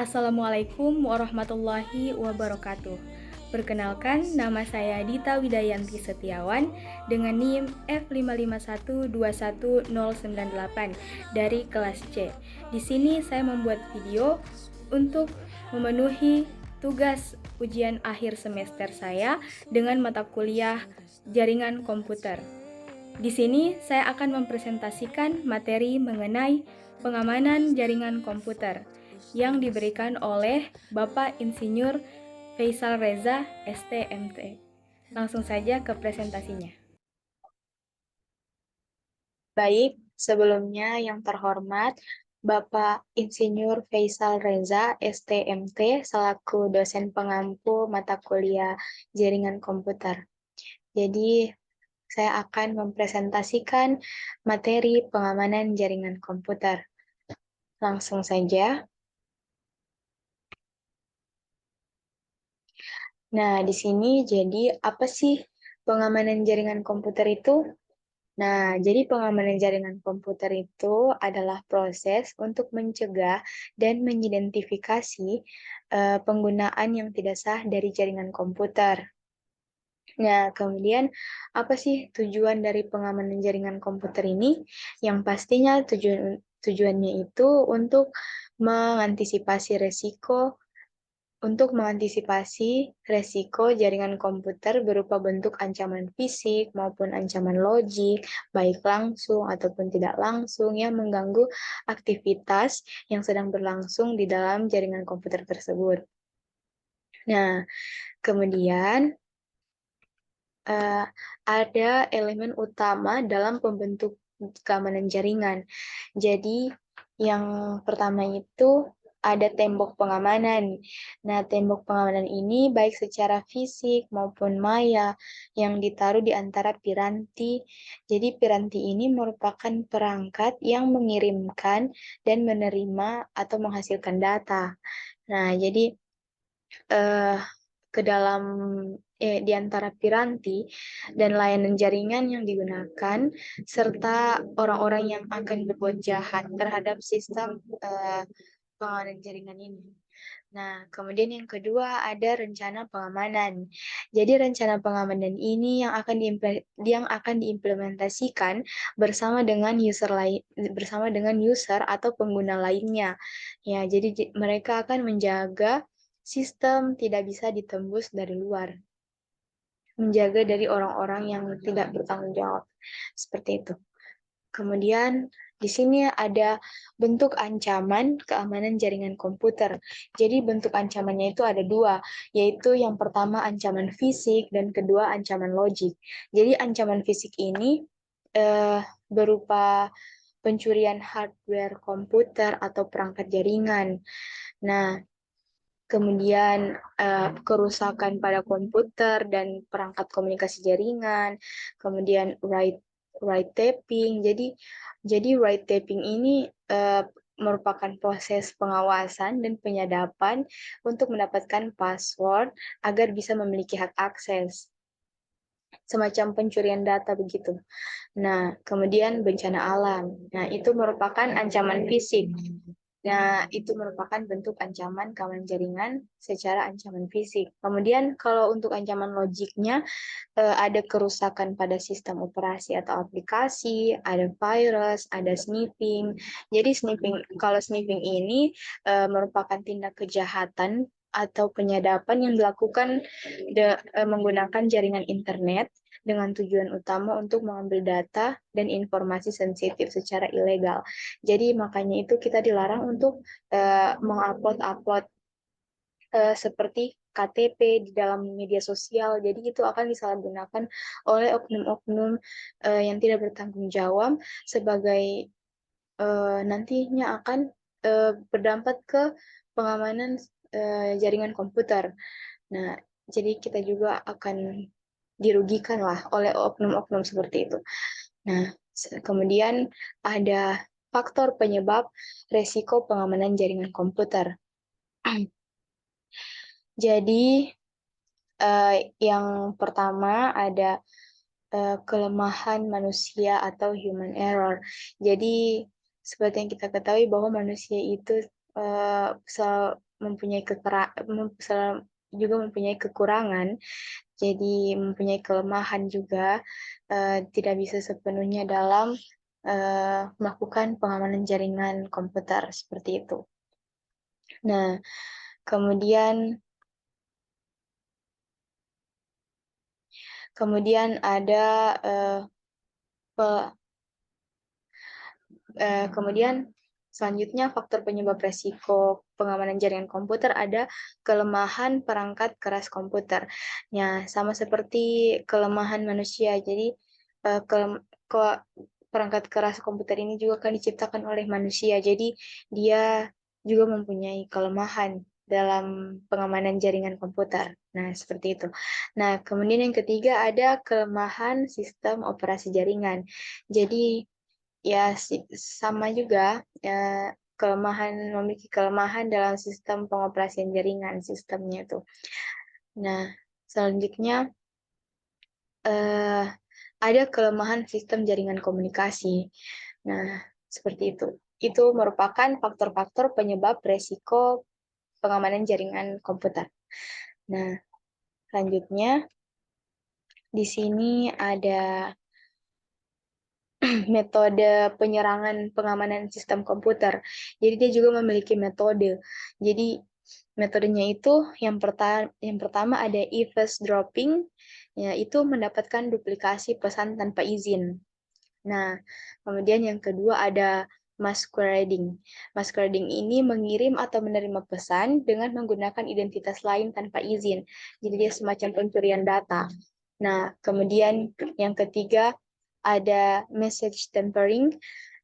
Assalamualaikum warahmatullahi wabarakatuh. Perkenalkan, nama saya Dita Widayanti Setiawan dengan NIM F551219098 dari kelas C. Di sini saya membuat video untuk memenuhi tugas ujian akhir semester saya dengan mata kuliah jaringan komputer. Di sini saya akan mempresentasikan materi mengenai pengamanan jaringan komputer yang diberikan oleh Bapak Insinyur Faisal Reza, STMT. Langsung saja ke presentasinya. Baik, sebelumnya yang terhormat Bapak Insinyur Faisal Reza, STMT, selaku dosen pengampu mata kuliah jaringan komputer. Jadi, saya akan mempresentasikan materi pengamanan jaringan komputer. Langsung saja. Nah, di sini jadi apa sih pengamanan jaringan komputer itu? Nah, jadi pengamanan jaringan komputer itu adalah proses untuk mencegah dan mengidentifikasi penggunaan yang tidak sah dari jaringan komputer. Nah, kemudian apa sih tujuan dari pengamanan jaringan komputer ini? Yang pastinya tujuannya itu mengantisipasi resiko mengantisipasi resiko jaringan komputer berupa bentuk ancaman fisik maupun ancaman logik, baik langsung ataupun tidak langsung, yang mengganggu aktivitas yang sedang berlangsung di dalam jaringan komputer tersebut. Nah, kemudian ada elemen utama dalam pembentuk keamanan jaringan. Jadi, yang pertama itu ada tembok pengamanan. Nah, tembok pengamanan ini baik secara fisik maupun maya yang ditaruh di antara piranti. Jadi, piranti ini merupakan perangkat yang mengirimkan dan menerima atau menghasilkan data. Nah, jadi eh, ke dalam di antara piranti dan layanan jaringan yang digunakan, serta orang-orang yang akan berbuat jahat terhadap sistem pengamanan jaringan ini. Nah, kemudian yang kedua ada rencana pengamanan. Jadi rencana pengamanan ini yang akan diimplementasikan bersama dengan user atau pengguna lainnya. Ya, jadi mereka akan menjaga sistem tidak bisa ditembus dari luar, menjaga dari orang-orang yang tidak bertanggung jawab. Seperti itu. Kemudian di sini ada bentuk ancaman keamanan jaringan komputer. Jadi bentuk ancamannya itu ada dua, yaitu yang pertama ancaman fisik dan kedua ancaman logik. Jadi ancaman fisik ini berupa pencurian hardware komputer atau perangkat jaringan. Nah, kemudian kerusakan pada komputer dan perangkat komunikasi jaringan, kemudian write taping. Jadi write taping ini merupakan proses pengawasan dan penyadapan untuk mendapatkan password agar bisa memiliki hak akses, semacam pencurian data begitu. Nah, kemudian bencana alam. Nah, itu merupakan ancaman fisik. Nah, itu merupakan bentuk ancaman keamanan jaringan secara ancaman fisik. Kemudian, kalau untuk ancaman logiknya, ada kerusakan pada sistem operasi atau aplikasi, ada virus, ada sniffing. Jadi, kalau sniffing ini merupakan tindak kejahatan atau penyadapan yang dilakukan menggunakan jaringan internet dengan tujuan utama untuk mengambil data dan informasi sensitif secara ilegal. Jadi makanya itu kita dilarang untuk mengupload seperti KTP di dalam media sosial. Jadi itu akan disalahgunakan oleh oknum-oknum yang tidak bertanggung jawab sebagai nantinya akan berdampak ke pengamanan jaringan komputer. Nah, jadi kita juga akan dirugikan lah oleh oknum-oknum seperti itu. Nah, kemudian ada faktor penyebab resiko pengamanan jaringan komputer. Jadi, yang pertama ada kelemahan manusia atau human error. Jadi, seperti yang kita ketahui bahwa manusia itu mempunyai juga mempunyai kekurangan, jadi mempunyai kelemahan juga, tidak bisa sepenuhnya dalam melakukan pengamanan jaringan komputer seperti itu. Nah, kemudian kemudian ada pe- kemudian selanjutnya faktor penyebab resiko pengamanan jaringan komputer ada kelemahan perangkat keras komputer. Ya, sama seperti kelemahan manusia. Jadi eh, kelem- ke- perangkat keras komputer ini juga kan diciptakan oleh manusia. Jadi dia juga mempunyai kelemahan dalam pengamanan jaringan komputer. Nah, seperti itu. Nah, kemudian yang ketiga ada kelemahan sistem operasi jaringan. Jadi ya sama juga memiliki kelemahan dalam sistem pengoperasian jaringan sistemnya itu. Nah, selanjutnya eh, ada kelemahan sistem jaringan komunikasi. Nah, seperti itu. Itu merupakan faktor-faktor penyebab resiko pengamanan jaringan komputer. Nah, selanjutnya di sini ada metode penyerangan pengamanan sistem komputer. Jadi dia juga memiliki metode. Jadi metodenya itu yang pertama ada eavesdropping, yaitu mendapatkan duplikasi pesan tanpa izin. Nah, kemudian yang kedua ada masquerading. Masquerading ini mengirim atau menerima pesan dengan menggunakan identitas lain tanpa izin. Jadi dia semacam pencurian data. Nah, kemudian yang ketiga ada message tampering.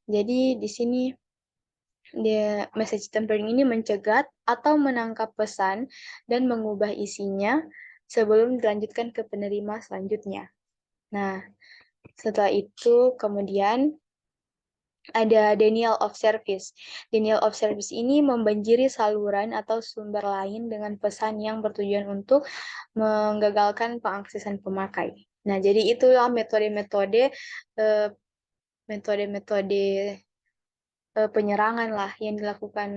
Jadi di sini dia message tampering ini mencegat atau menangkap pesan dan mengubah isinya sebelum dilanjutkan ke penerima selanjutnya. Nah, setelah itu kemudian ada denial of service. Denial of service ini membanjiri saluran atau sumber lain dengan pesan yang bertujuan untuk menggagalkan pengaksesan pemakai. Nah, jadi itulah metode-metode eh, metode-metode penyerangan lah yang dilakukan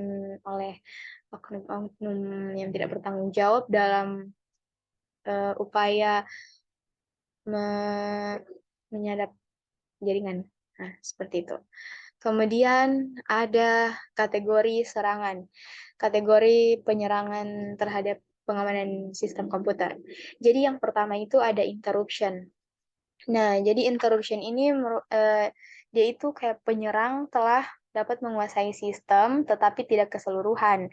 oleh oknum-oknum yang tidak bertanggung jawab dalam upaya menyadap jaringan. Nah, seperti itu. Kemudian ada kategori serangan, kategori penyerangan terhadap pengamanan sistem komputer. Jadi yang pertama itu ada interruption. Nah, jadi interruption ini dia itu kayak penyerang telah dapat menguasai sistem tetapi tidak keseluruhan.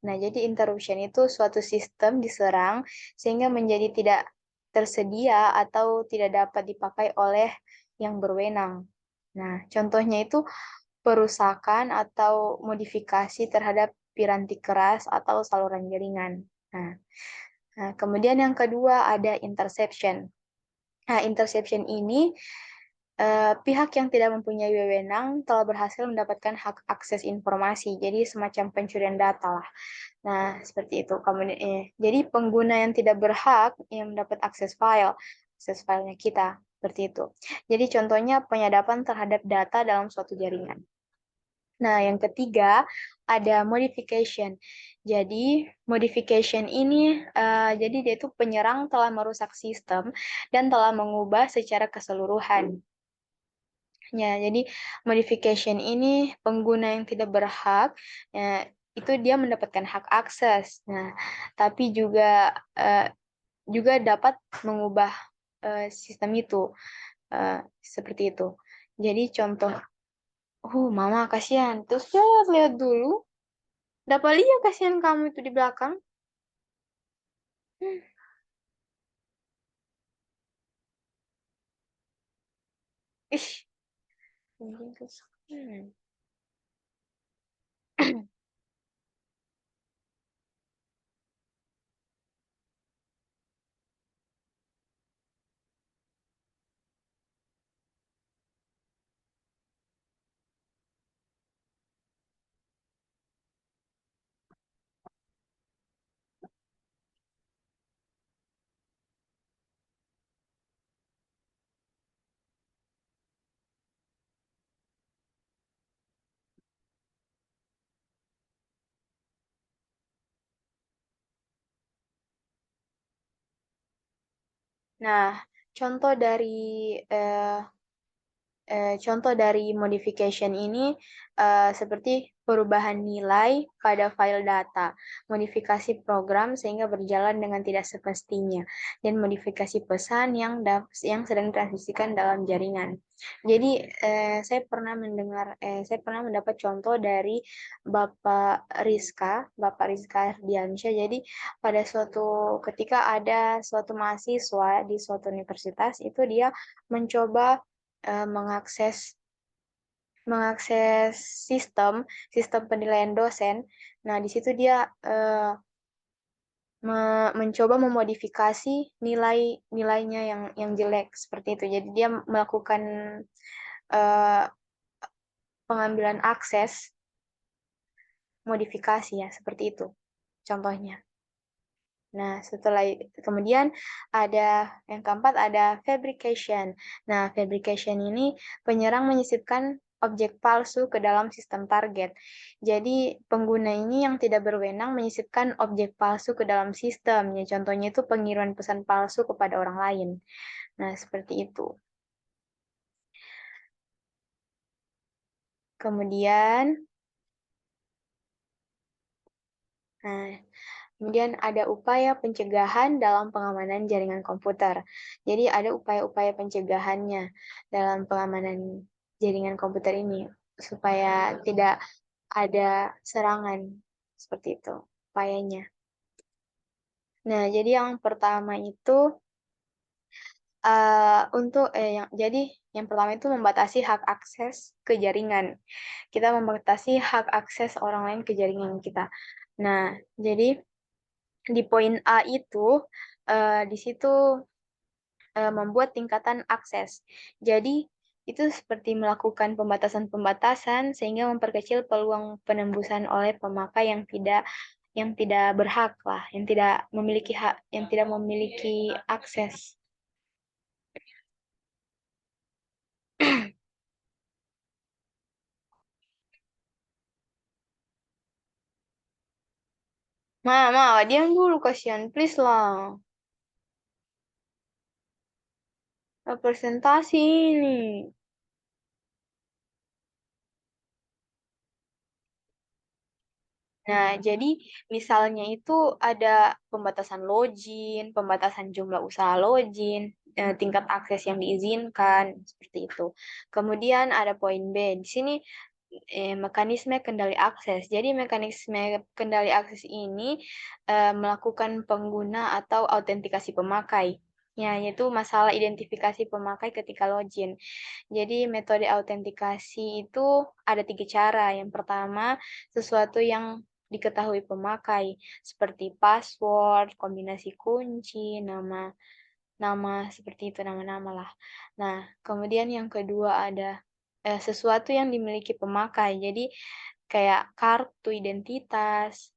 Nah, jadi interruption itu suatu sistem diserang sehingga menjadi tidak tersedia atau tidak dapat dipakai oleh yang berwenang. Nah, contohnya itu perusakan atau modifikasi terhadap piranti keras atau saluran jaringan. Nah, kemudian yang kedua ada interception. Nah, interception ini pihak yang tidak mempunyai wewenang telah berhasil mendapatkan hak akses informasi, jadi semacam pencurian data lah. Nah, seperti itu. Kemudian, jadi pengguna yang tidak berhak yang mendapat akses filenya kita, seperti itu. Jadi contohnya penyadapan terhadap data dalam suatu jaringan. Nah, yang ketiga ada modification. Jadi, modification ini jadi dia itu penyerang telah merusak sistem dan telah mengubah secara keseluruhan. Ya, jadi modification ini pengguna yang tidak berhak itu dia mendapatkan hak akses. Nah, tapi juga dapat mengubah sistem itu seperti itu. Jadi contoh, mama kasihan. Terus lihat dulu. Dapat lihat kasihan kamu itu di belakang. Hmm. Ih, anjing kesukaan. Nah, contoh dari contoh dari modification ini seperti perubahan nilai pada file data, modifikasi program sehingga berjalan dengan tidak semestinya, dan modifikasi pesan yang sedang ditransmisikan dalam jaringan. Jadi saya pernah mendapat contoh dari Bapak Rizka Ardiansyah. Jadi pada suatu ketika ada suatu mahasiswa di suatu universitas itu dia mencoba mengakses mengakses sistem penilaian dosen. Nah, di situ dia mencoba memodifikasi nilainya yang jelek seperti itu. Jadi dia melakukan eh, pengambilan akses modifikasi ya, seperti itu contohnya. Nah, kemudian ada yang keempat ada fabrication. Nah, fabrication ini penyerang menyisipkan objek palsu ke dalam sistem target. Jadi, pengguna ini yang tidak berwenang menyisipkan objek palsu ke dalam sistem. Ya, contohnya itu pengiriman pesan palsu kepada orang lain. Nah, seperti itu. Kemudian, nah, Kemudian ada upaya pencegahan dalam pengamanan jaringan komputer. Jadi ada upaya-upaya pencegahannya dalam pengamanan jaringan komputer ini supaya tidak ada serangan seperti itu upayanya. Nah, jadi yang pertama itu yang pertama itu membatasi hak akses ke jaringan. Kita membatasi hak akses orang lain ke jaringan kita. Nah, jadi di poin A itu di situ membuat tingkatan akses. Jadi itu seperti melakukan pembatasan-pembatasan sehingga memperkecil peluang penembusan oleh pemakai yang tidak berhak lah, yang tidak memiliki hak, yang tidak memiliki akses. Diam dulu kasihan, please lah. Representasi ini. Nah, jadi misalnya itu ada pembatasan login, pembatasan jumlah usaha login, tingkat akses yang diizinkan, seperti itu. Kemudian ada poin B. Di sini mekanisme kendali akses. Jadi mekanisme kendali akses ini melakukan pengguna atau autentikasi pemakai. Ya, yaitu masalah identifikasi pemakai ketika login. Jadi metode autentikasi itu ada 3 cara. Yang pertama, sesuatu yang diketahui pemakai, seperti password, kombinasi kunci, nama seperti itu, nama-nama lah. Nah, kemudian yang kedua ada sesuatu yang dimiliki pemakai. Jadi kayak kartu identitas,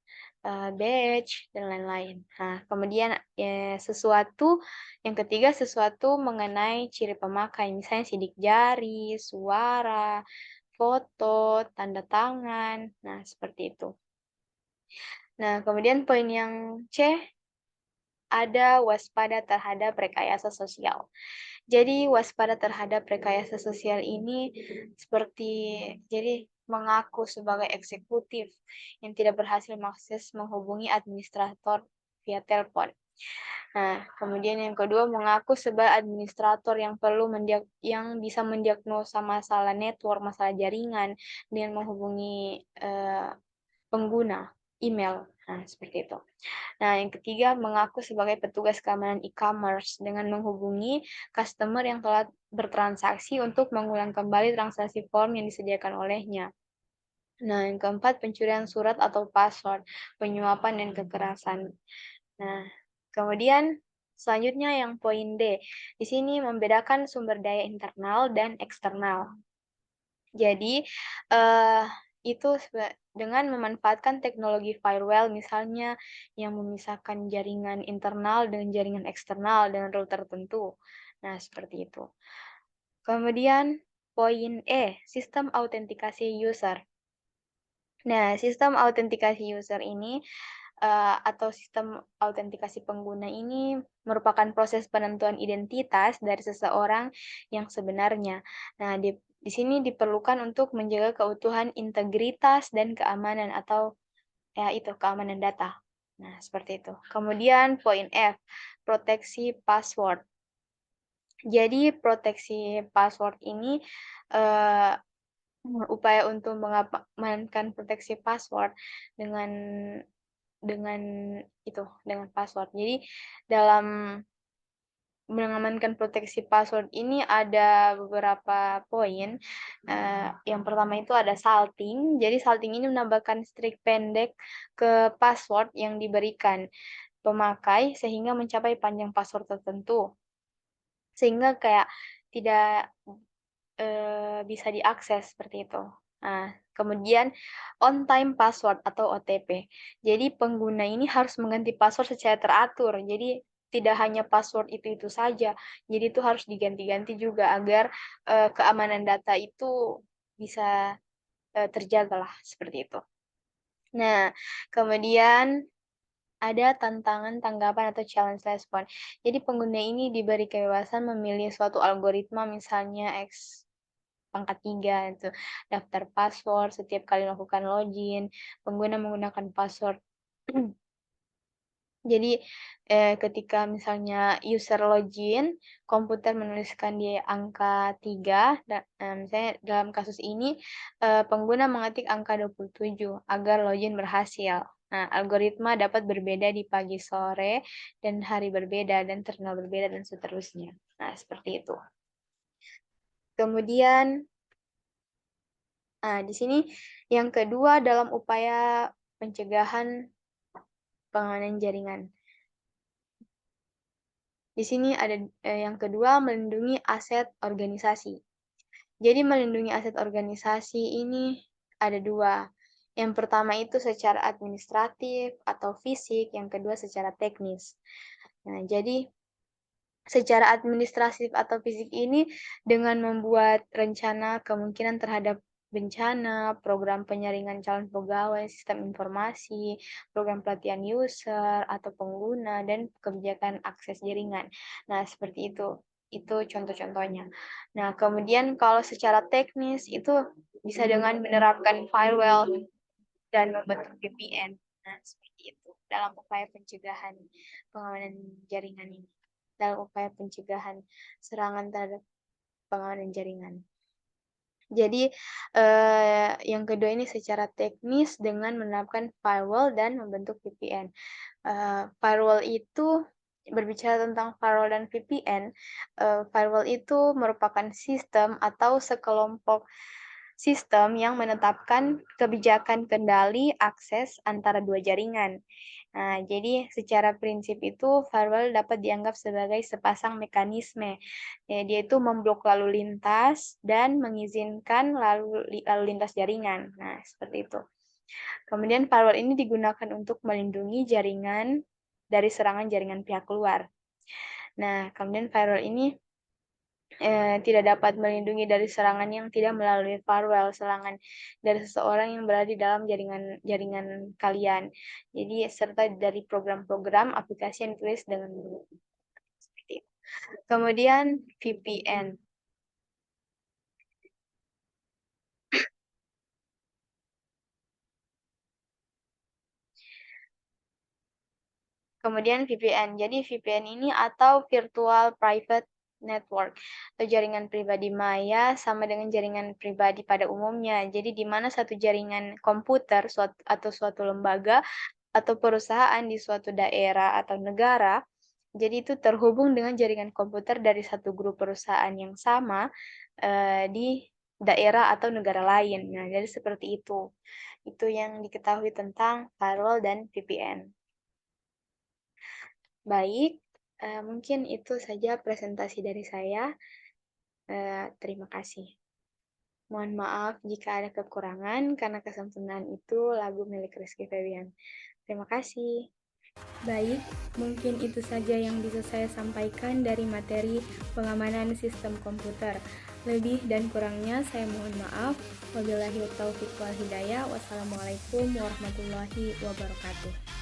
badge, dan lain-lain. Nah, kemudian yang ketiga sesuatu mengenai ciri pemakai, misalnya sidik jari, suara, foto, tanda tangan. Nah, seperti itu. Nah, kemudian poin yang C ada waspada terhadap rekayasa sosial. Jadi waspada terhadap rekayasa sosial ini seperti jadi mengaku sebagai eksekutif yang tidak berhasil mengakses menghubungi administrator via telepon. Nah, kemudian yang kedua mengaku sebagai administrator yang bisa mendiagnosa masalah network, masalah jaringan dengan menghubungi pengguna email. Nah, seperti itu. Nah, yang ketiga, mengaku sebagai petugas keamanan e-commerce dengan menghubungi customer yang telah bertransaksi untuk mengulang kembali transaksi form yang disediakan olehnya. Nah, yang keempat, pencurian surat atau password, penyuapan dan kekerasan. Nah, kemudian selanjutnya yang poin D. Di sini membedakan sumber daya internal dan eksternal. Jadi, eh itu dengan memanfaatkan teknologi firewall misalnya yang memisahkan jaringan internal dengan jaringan eksternal dengan rule tertentu. Nah, seperti itu. Kemudian poin E, sistem autentikasi user. Nah, sistem autentikasi user ini atau sistem autentikasi pengguna ini merupakan proses penentuan identitas dari seseorang yang sebenarnya. Nah, di sini diperlukan untuk menjaga keutuhan integritas dan keamanan atau ya itu, keamanan data. Nah, seperti itu. Kemudian poin F, proteksi password. Jadi proteksi password ini, eee, upaya untuk mengamankan proteksi password dengan dengan dengan password. Jadi dalam mengamankan proteksi password ini ada beberapa poin, yang pertama itu ada salting. Jadi salting ini menambahkan string pendek ke password yang diberikan pemakai sehingga mencapai panjang password tertentu, sehingga kayak tidak bisa diakses seperti itu. Nah, kemudian on time password atau OTP. Jadi pengguna ini harus mengganti password secara teratur. Jadi tidak hanya password itu saja. Jadi itu harus diganti-ganti juga agar, keamanan data itu bisa, terjagalah, seperti itu. Nah, kemudian ada tantangan tanggapan atau challenge respon. Jadi pengguna ini diberi kebebasan memilih suatu algoritma misalnya pangkat 3 itu, daftar password setiap kali melakukan login, pengguna menggunakan password. Jadi, ketika misalnya user login, komputer menuliskan di angka 3, misalnya dalam kasus ini, pengguna mengetik angka 27 agar login berhasil. Nah, algoritma dapat berbeda di pagi, sore, dan hari berbeda, dan terminal berbeda, dan seterusnya. Nah, seperti itu. Kemudian di sini yang kedua dalam upaya pencegahan pengamanan jaringan. Di sini ada yang kedua melindungi aset organisasi. Jadi melindungi aset organisasi ini ada dua. Yang pertama itu secara administratif atau fisik, yang kedua secara teknis. Nah, jadi secara administratif atau fisik ini dengan membuat rencana kemungkinan terhadap bencana, program penyaringan calon pegawai, sistem informasi, program pelatihan user atau pengguna, dan kebijakan akses jaringan. Nah, seperti itu. Itu contoh-contohnya. Nah, kemudian kalau secara teknis itu bisa dengan menerapkan firewall dan membentuk VPN. Nah, seperti itu. Dalam upaya pencegahan pengamanan jaringan ini. Dalam upaya pencegahan serangan terhadap pengamanan jaringan. Jadi, yang kedua ini secara teknis dengan menerapkan firewall dan membentuk VPN. Firewall itu berbicara tentang firewall dan VPN, firewall itu merupakan sistem atau sekelompok sistem yang menetapkan kebijakan kendali akses antara dua jaringan. Nah, jadi secara prinsip itu firewall dapat dianggap sebagai sepasang mekanisme. Ya, dia itu memblok lalu lintas dan mengizinkan lalu lintas jaringan. Nah, seperti itu. Kemudian firewall ini digunakan untuk melindungi jaringan dari serangan jaringan pihak luar. Nah, kemudian firewall ini tidak dapat melindungi dari serangan yang tidak melalui firewall, serangan dari seseorang yang berada di dalam jaringan kalian. Jadi serta dari program-program aplikasi yang ditulis dengan seperti itu. Kemudian VPN. Kemudian VPN. Jadi VPN ini atau Virtual Private Network atau jaringan pribadi maya sama dengan jaringan pribadi pada umumnya. Jadi di mana satu jaringan komputer atau suatu lembaga atau perusahaan di suatu daerah atau negara, jadi itu terhubung dengan jaringan komputer dari satu grup perusahaan yang sama di daerah atau negara lain. Nah, jadi seperti itu. Itu yang diketahui tentang firewall dan VPN. Baik, mungkin itu saja presentasi dari saya. Terima kasih. Mohon maaf jika ada kekurangan, karena kesempurnaan itu lagu milik Rizky Febian. Terima kasih. Baik, mungkin itu saja yang bisa saya sampaikan dari materi pengamanan sistem komputer. Lebih dan kurangnya saya mohon maaf. Wabillahi taufiq wal hidayah. Wassalamualaikum warahmatullahi wabarakatuh.